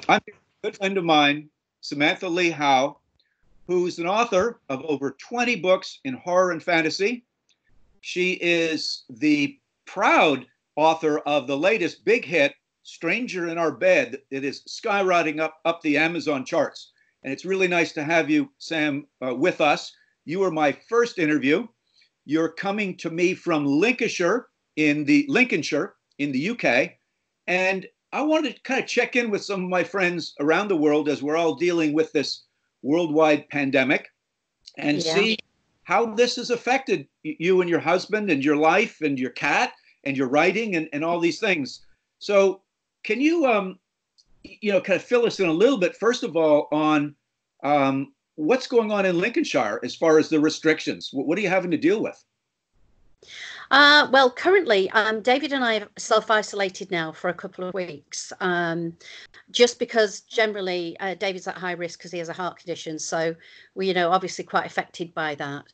I'm a good friend of mine, Samantha Lee Howe, who's an author of over 20 books in horror and fantasy. She is the proud author of the latest big hit, Stranger in Our Bed. It is skyrocketing up the Amazon charts. And it's really nice to have you, Sam, with us. You were my first interview. You're coming to me from Lincolnshire in the UK. And I wanted to kind of check in with some of my friends around the world as we're all dealing with this worldwide pandemic and Yeah. see how this has affected you and your husband and your life and your cat and your writing and all these things. So can you, kind of fill us in a little bit, first of all, on what's going on in Lincolnshire as far as the restrictions? What are you having to deal with? Well, currently, David and I have self-isolated now for a couple of weeks, just because generally David's at high risk because he has a heart condition. So we, obviously quite affected by that.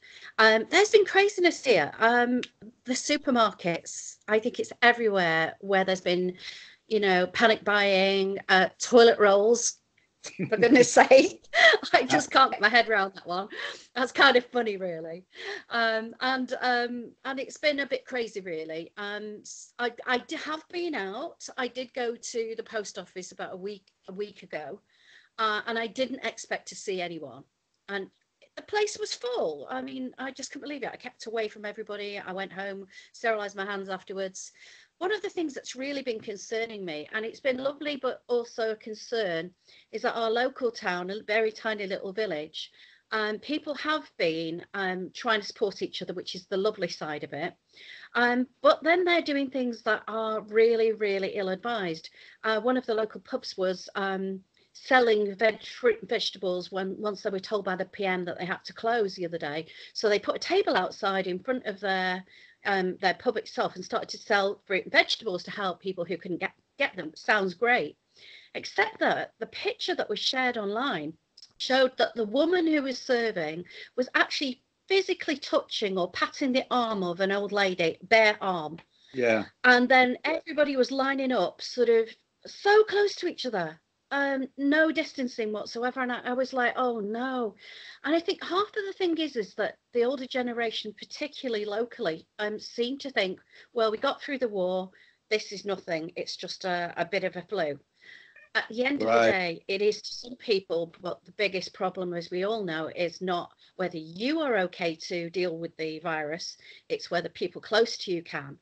There's been craziness here. The supermarkets, I think it's everywhere where there's been, panic buying, toilet rolls. For goodness sake, I just can't get my head around that one. That's kind of funny, really, and it's been a bit crazy, really. I have been out. I did go to the post office about a week ago, and I didn't expect to see anyone, and the place was full. I mean, I just couldn't believe it. I kept away from everybody. I went home, sterilized my hands afterwards. One of the things that's really been concerning me, and it's been lovely but also a concern, is that our local town, a very tiny little village, people have been trying to support each other, which is the lovely side of it. But then they're doing things that are really, really ill-advised. One of the local pubs was selling fruit and vegetables once they were told by the PM that they had to close the other day. So they put a table outside in front of their pub itself and started to sell fruit and vegetables to help people who couldn't get them. Sounds great, except that the picture that was shared online showed that the woman who was serving was actually physically touching or patting the arm of an old lady, bare arm. Yeah. And then everybody was lining up sort of so close to each other. No distancing whatsoever, and I was like, oh no. And I think half of the thing is that the older generation, particularly locally, seem to think, well, we got through the war, this is nothing, it's just a bit of a flu. At the end of the day, it is to some people, but the biggest problem, as we all know, is not whether you are okay to deal with the virus, it's whether people close to you can.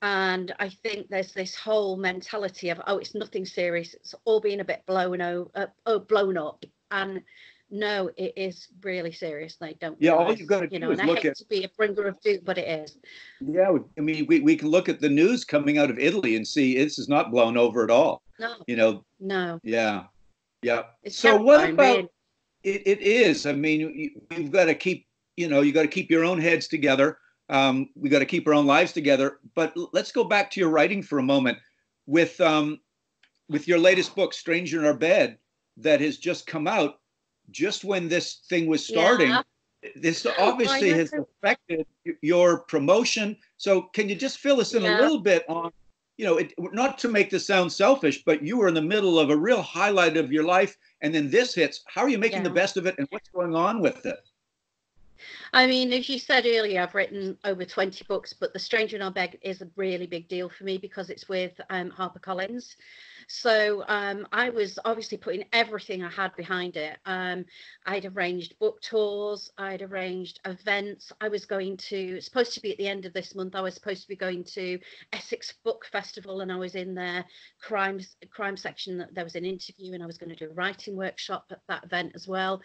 And I think there's this whole mentality of, oh, it's nothing serious. It's all being a bit blown up. And no, it is really serious. They don't. Yeah, realize, all you've got to do is and I look hate at. to be a bringer of doom, but it is. Yeah, I mean, we can look at the news coming out of Italy and see this is not blown over at all. No, no. Yeah, yeah. It's So what terrifying, about really. it is? I mean, you've got to keep, you got to keep your own heads together. We got to keep our own lives together. But let's go back to your writing for a moment with your latest book, Stranger in Our Bed, that has just come out just when this thing was starting. Yeah. This obviously has affected your promotion. So can you just fill us in a little bit on, not to make this sound selfish, but you were in the middle of a real highlight of your life, and then this hits. How are you making the best of it, and what's going on with it? I mean, as you said earlier, I've written over 20 books, but The Stranger in Our Bed is a really big deal for me because it's with HarperCollins. So I was obviously putting everything I had behind it. I'd arranged book tours, I'd arranged events. I was supposed to be at the end of this month, I was supposed to be going to Essex Book Festival, and I was in their crime section. There was an interview, and I was going to do a writing workshop at that event as well.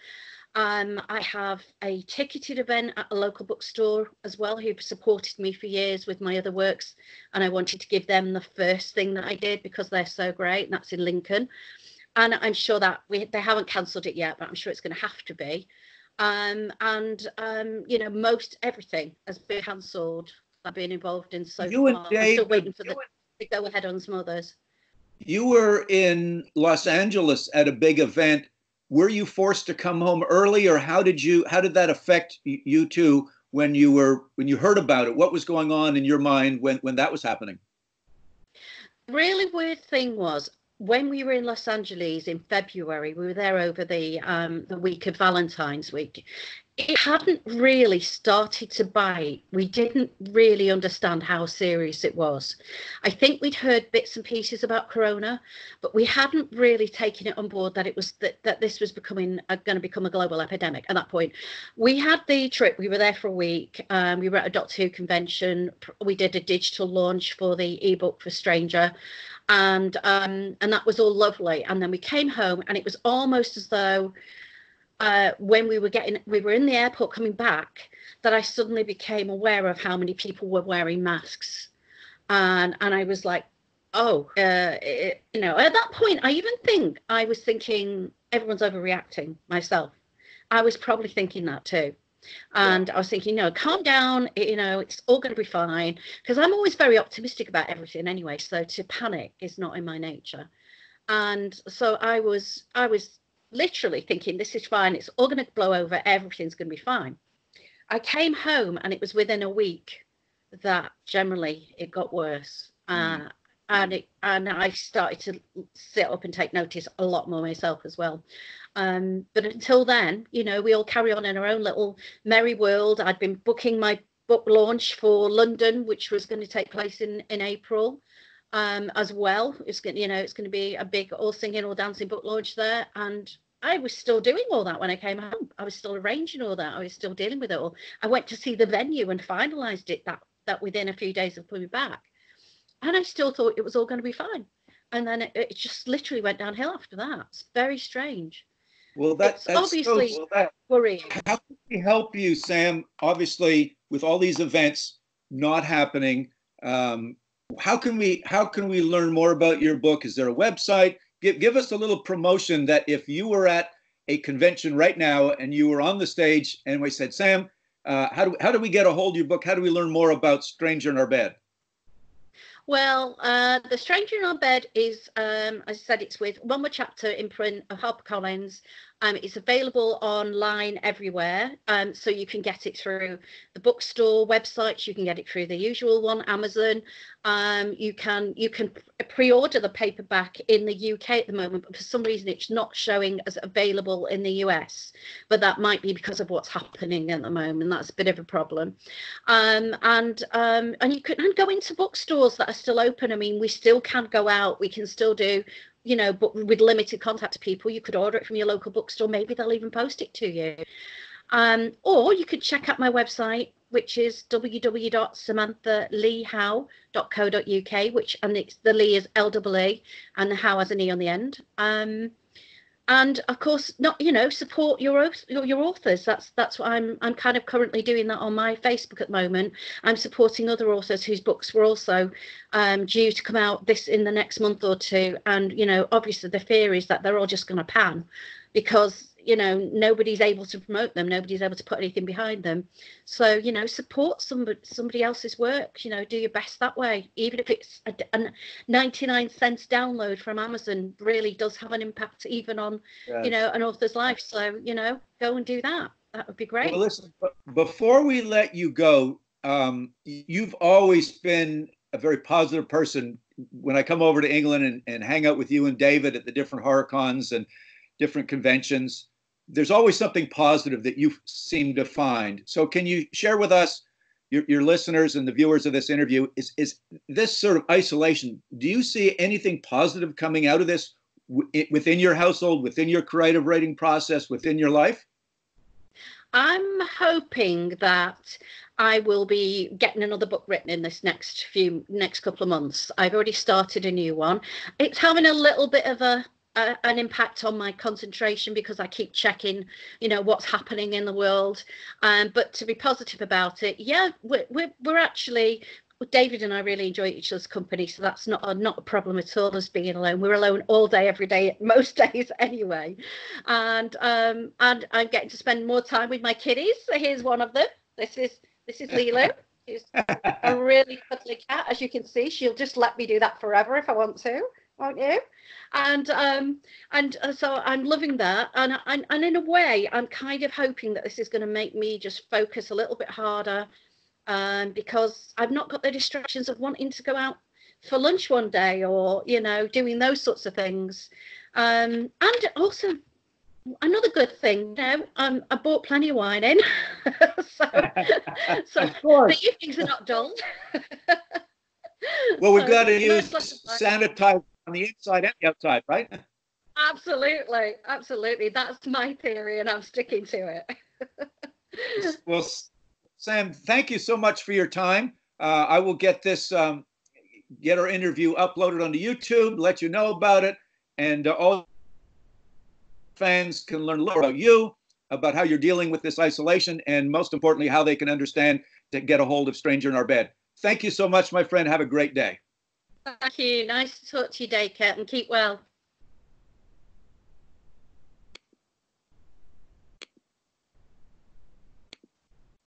I have a ticketed event at a local bookstore as well, who've supported me for years with my other works, and I wanted to give them the first thing that I did because they're so great, and that's in Lincoln. And I'm sure that they haven't cancelled it yet, but I'm sure it's going to have to be. Most everything has been cancelled I've been involved in so far. I'm still waiting for the go ahead on some others. You were in Los Angeles at a big event. Were you forced to come home early, or how did that affect you two when you heard about it? What was going on in your mind when that was happening? The really weird thing was, when we were in Los Angeles in February, we were there over the week of Valentine's week. It hadn't really started to bite. We didn't really understand how serious it was. I think we'd heard bits and pieces about Corona, but we hadn't really taken it on board that it was that this was going to become a global epidemic at that point. We had the trip. We were there for a week. We were at a Doctor Who convention. We did a digital launch for the ebook for Stranger. And that was all lovely. And then we came home, and it was almost as though when we were in the airport coming back, that I suddenly became aware of how many people were wearing masks. And I was like, at that point, I even think I was thinking everyone's overreacting myself. I was probably thinking that too. And I was thinking, calm down, it's all going to be fine, because I'm always very optimistic about everything anyway. So to panic is not in my nature. And so I was literally thinking, this is fine. It's all going to blow over. Everything's going to be fine. I came home, and it was within a week that generally it got worse. And I started to sit up and take notice a lot more myself as well. But until then, we all carry on in our own little merry world. I'd been booking my book launch for London, which was going to take place in April, as well. It's going to be a big all singing, all dancing book launch there. And I was still doing all that when I came home. I was still arranging all that. I was still dealing with it all. I went to see the venue and finalised it that within a few days of coming back. And I still thought it was all going to be fine. And then it just literally went downhill after that. It's very strange. Well, that's obviously worrying. How can we help you, Sam? Obviously, with all these events not happening, how can we learn more about your book? Is there a website? Give us a little promotion that if you were at a convention right now and you were on the stage and we said, Sam, how do we get a hold of your book? How do we learn more about Stranger in Our Bed? Well, The Stranger in Our Bed is, as I said, it's with one more chapter in print of HarperCollins. It's available online everywhere, so you can get it through the bookstore websites. You can get it through the usual one, Amazon. You can pre-order the paperback in the UK at the moment, but for some reason it's not showing as available in the US. But that might be because of what's happening at the moment. That's a bit of a problem. And you can go into bookstores that are still open. I mean, we still can go out. We can still do, but with limited contact to people. You could order it from your local bookstore. Maybe they'll even post it to you. Or you could check out my website, which is www.samanthaleehowe.co.uk, and the Lee is L-E-E, and the Howe has an E on the end. And of course, support your authors. That's what I'm kind of currently doing that on my Facebook at the moment. I'm supporting other authors whose books were also due to come out in the next month or two. And obviously the fear is that they're all just going to pan, because nobody's able to promote them, nobody's able to put anything behind them. So support somebody else's work. Do your best that way, even if it's a 99-cent download from Amazon. Really does have an impact even on an author's life. So go and do that. That would be great. Well, listen, before we let you go, you've always been a very positive person. When I come over to England and hang out with you and David at the different horror cons and different conventions, there's always something positive that you seem to find. So can you share with us, your listeners and the viewers of this interview, is this sort of isolation, do you see anything positive coming out of this within your household, within your creative writing process, within your life? I'm hoping that I will be getting another book written in this next couple of months. I've already started a new one. It's having a little bit of an impact on my concentration, because I keep checking, what's happening in the world. But to be positive about it, we're actually, David and I really enjoy each other's company, so that's not a problem at all, as being alone. We're alone all day, every day, most days anyway. And I'm getting to spend more time with my kiddies. So here's one of them. This is Lilo. She's a really cuddly cat, as you can see. She'll just let me do that forever if I want to. Won't you? And so I'm loving that, and in a way I'm kind of hoping that this is going to make me just focus a little bit harder, because I've not got the distractions of wanting to go out for lunch one day, or, you know, doing those sorts of things. And also, another good thing, you know, I bought plenty of wine in, so the evenings are not dull. Well, we've got to nice use sanitizer on the inside and the outside, right? Absolutely, absolutely. That's my theory, and I'm sticking to it. Well, Sam, thank you so much for your time. I will get this, get our interview uploaded onto YouTube, let you know about it, and all fans can learn a little about you, about how you're dealing with this isolation, and most importantly, how they can understand to get a hold of Stranger in Our Bed. Thank you so much, my friend. Have a great day. Thank you. Nice to talk to you, Dacre, and keep well.